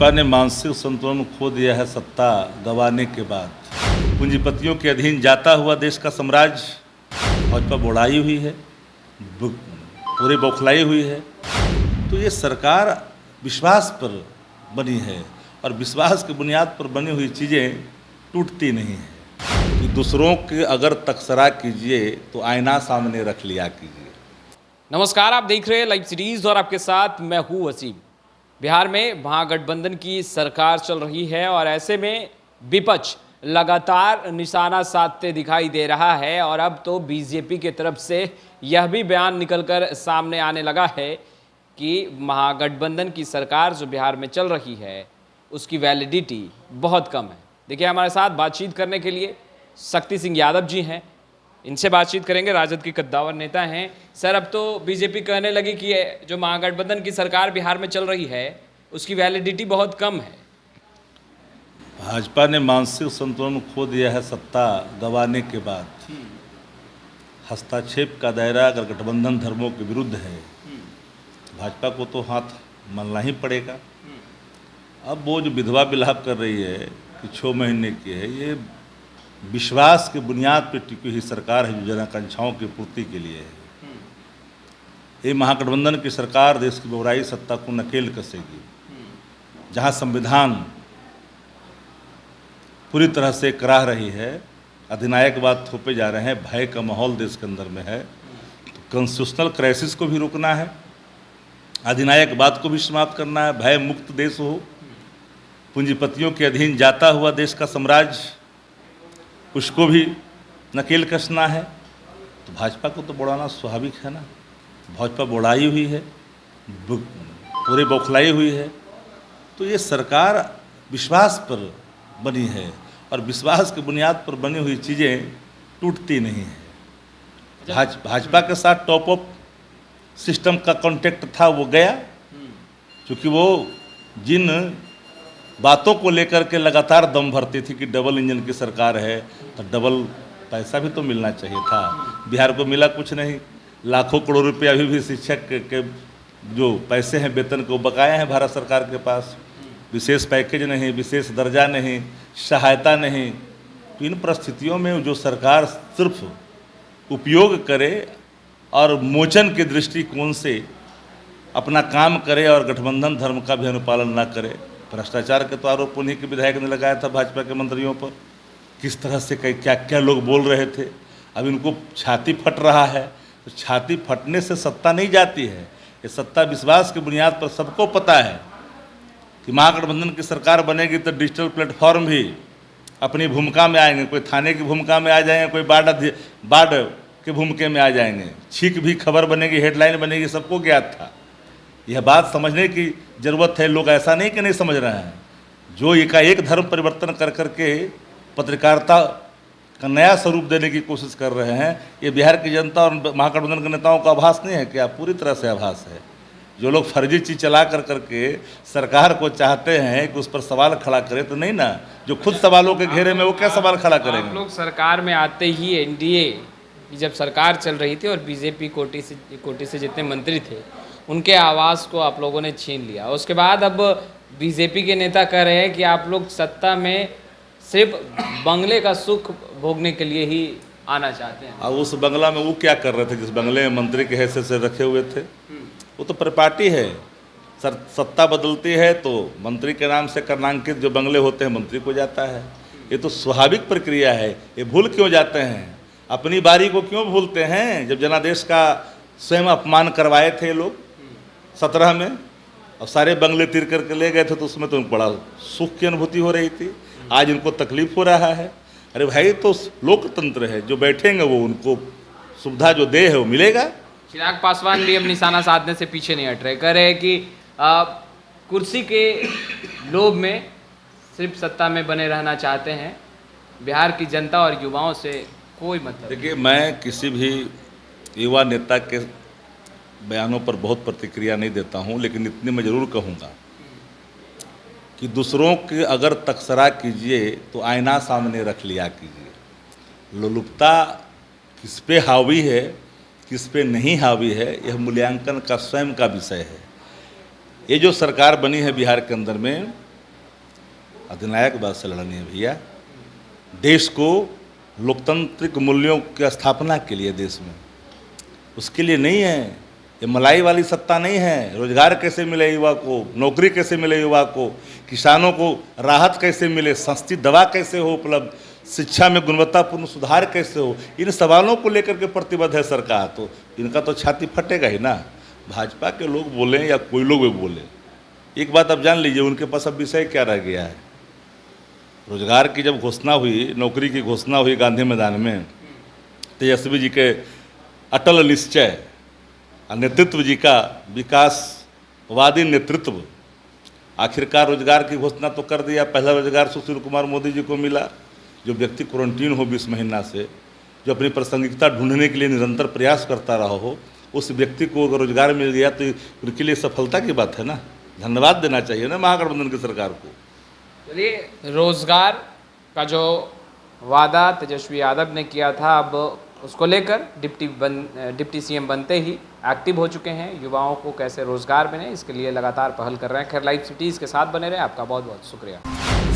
भाजपा ने मानसिक संतुलन खो दिया है सत्ता गंवाने के बाद। पूंजीपतियों के अधीन जाता हुआ देश का साम्राज्य भाजपा बुढ़ाई हुई है, पूरी बौखलाई हुई है। तो ये सरकार विश्वास पर बनी है और विश्वास की बुनियाद पर बनी हुई चीज़ें टूटती नहीं हैं। कि दूसरों के अगर तकसरा कीजिए तो आईना सामने रख लिया कीजिए। नमस्कार, आप देख रहे हैं लाइव सीरीज और आपके साथ मैं हूं वसीम। बिहार में महागठबंधन की सरकार चल रही है और ऐसे में विपक्ष लगातार निशाना साधते दिखाई दे रहा है और अब तो बीजेपी की तरफ से यह भी बयान निकलकर सामने आने लगा है कि महागठबंधन की सरकार जो बिहार में चल रही है उसकी वैलिडिटी बहुत कम है। देखिए, हमारे साथ बातचीत करने के लिए शक्ति सिंह यादव जी हैं, इनसे बातचीत करेंगे। राजद की कद्दावर नेता हैं। सर, अब तो बीजेपी कहने लगी कि जो महागठबंधन की सरकार बिहार में चल रही है उसकी वैलिडिटी बहुत कम है। भाजपा ने मानसिक संतुलन खो दिया है सत्ता गंवाने के बाद। हस्तक्षेप का दायरा अगर गठबंधन धर्मों के विरुद्ध है, भाजपा को तो हाथ मलना ही पड़ेगा। अब वो जो विधवा विलाप कर रही है कि 6 महीने की है, ये विश्वास के बुनियाद पर टिकी हुई सरकार है जो जनाकांक्षाओं की पूर्ति के लिए है। ये महागठबंधन की सरकार देश की बहुराई सत्ता को नकेल कसेगी। जहाँ संविधान पूरी तरह से कराह रही है, अधिनायकवाद थोपे जा रहे हैं, भय का माहौल देश के अंदर में है, तो कॉन्स्टिट्यूशनल क्राइसिस को भी रोकना है, अधिनायकवाद को भी समाप्त करना है, भय मुक्त देश हो, पूंजीपतियों के अधीन जाता हुआ देश का साम्राज्य उसको भी नकेल कसना है। तो भाजपा को तो बुढ़ाना स्वाभाविक है ना। भाजपा बुढ़ाई हुई है, पूरी बौखलाई हुई है। तो ये सरकार विश्वास पर बनी है और विश्वास की बुनियाद पर बनी हुई चीज़ें टूटती नहीं है। भाजपा के साथ टॉप अप सिस्टम का कॉन्टेक्ट था, वो गया, क्योंकि वो जिन बातों को लेकर के लगातार दम भरती थी कि डबल इंजन की सरकार है तो डबल पैसा भी तो मिलना चाहिए था। बिहार को मिला कुछ नहीं। लाखों करोड़ रुपये अभी भी शिक्षक के जो पैसे हैं वेतन को बकाया हैं भारत सरकार के पास। विशेष पैकेज नहीं, विशेष दर्जा नहीं, सहायता नहीं। तो इन परिस्थितियों में जो सरकार सिर्फ उपयोग करे और मोचन के दृष्टिकोण से अपना काम करे और गठबंधन धर्म का भी अनुपालन ना करे। भ्रष्टाचार के तो आरोप उन्हीं के विधायक ने लगाया था भाजपा के मंत्रियों पर। किस तरह से क्या क्या लोग बोल रहे थे। अब इनको छाती फट रहा है। तो छाती फटने से सत्ता नहीं जाती है। ये सत्ता विश्वास की बुनियाद पर सबको पता है कि महागठबंधन की सरकार बनेगी तो डिजिटल प्लेटफॉर्म भी अपनी भूमिका में आएंगे। कोई थाने की भूमिका में आ जाएंगे, कोई बाढ़ के भूमिका में आ जाएंगे। छीक भी खबर बनेगी, हेडलाइन बनेगी, सबको ज्ञात था। यह बात समझने की ज़रूरत है। लोग ऐसा नहीं कि नहीं समझ रहे हैं। जो एकाएक धर्म परिवर्तन कर करके पत्रकारिता का नया स्वरूप देने की कोशिश कर रहे हैं, ये बिहार की जनता और महागठबंधन के नेताओं का आभास नहीं है। क्या पूरी तरह से आभास है। जो लोग फर्जी चीज़ चला कर करके सरकार को चाहते हैं कि उस पर सवाल खड़ा करें, तो नहीं ना। जो खुद सवालों के घेरे में वो क्या सवाल खड़ा करेंगे। आप लोग सरकार में आते ही एनडीए की जब सरकार चल रही थी और बीजेपी कोटी से जितने मंत्री थे उनके आवाज़ को आप लोगों ने छीन लिया। उसके बाद अब बीजेपी के नेता कह रहे हैं कि आप लोग सत्ता में सिर्फ बंगले का सुख भोगने के लिए ही आना चाहते हैं। और उस बंगला में वो क्या कर रहे थे जिस बंगले में मंत्री के हैसियत से रखे हुए थे? वो तो परिपाटी है। सत्ता बदलती है तो मंत्री के नाम से कर्णांकित जो बंगले होते हैं मंत्री को जाता है। ये तो स्वाभाविक प्रक्रिया है। ये भूल क्यों जाते हैं? अपनी बारी को क्यों भूलते हैं? जब जनादेश का स्वयं अपमान करवाए थे लोग 17 में और सारे बंगले तीर करके ले गए थे, तो उसमें तो उनको बड़ा सुख की अनुभूति हो रही थी। आज इनको तकलीफ हो रहा है। अरे भाई, तो लोकतंत्र है, जो बैठेंगे वो उनको सुविधा जो दे है वो मिलेगा। चिराग पासवान भी अब निशाना साधने से पीछे नहीं हट रहे। कह रहे हैं कि कुर्सी के लोभ में सिर्फ सत्ता में बने रहना चाहते हैं। बिहार की जनता और युवाओं से कोई मतलब। देखिए, मैं किसी भी युवा नेता के बयानों पर बहुत प्रतिक्रिया नहीं देता हूं, लेकिन इतनी मैं ज़रूर कहूँगा कि दूसरों के अगर तकसरा कीजिए तो आईना सामने रख लिया कीजिए। लोलुपता किस पे हावी है, किस पे नहीं हावी है, यह मूल्यांकन का स्वयं का विषय है। ये जो सरकार बनी है बिहार के अंदर में, अधिनायकवाद से लड़नी है भैया। देश को लोकतांत्रिक मूल्यों की स्थापना के लिए, देश में उसके लिए नहीं है। ये मलाई वाली सत्ता नहीं है। रोजगार कैसे मिले युवा को, नौकरी कैसे मिले युवा को, किसानों को राहत कैसे मिले, सस्ती दवा कैसे हो उपलब्ध, शिक्षा में गुणवत्तापूर्ण सुधार कैसे हो, इन सवालों को लेकर के प्रतिबद्ध है सरकार। तो इनका तो छाती फटेगा ही ना। भाजपा के लोग बोलें या कोई लोग भी बोले, एक बात आप जान लीजिए, उनके पास अब विषय क्या रह गया है। रोजगार की जब घोषणा हुई, नौकरी की घोषणा हुई गांधी मैदान में, तेजस्वी जी के अटल निश्चय और नेतृत्व जी का विकासवादी नेतृत्व, आखिरकार रोजगार की घोषणा तो कर दिया। पहला रोजगार सुशील कुमार मोदी जी को मिला। जो व्यक्ति क्वारंटीन हो 20 महीना से, जो अपनी प्रासंगिकता ढूंढने के लिए निरंतर प्रयास करता रहा हो, उस व्यक्ति को अगर रोजगार मिल गया तो उनके लिए सफलता की बात है ना। धन्यवाद देना चाहिए ना महागठबंधन की सरकार को। चलिए, रोजगार का जो वादा तेजस्वी यादव ने किया था, अब उसको लेकर डिप्टी सीएम बनते ही एक्टिव हो चुके हैं। युवाओं को कैसे रोजगार मिले, इसके लिए लगातार पहल कर रहे हैं। खैर, लाइव सिटीज़ के साथ बने रहे। आपका बहुत बहुत शुक्रिया।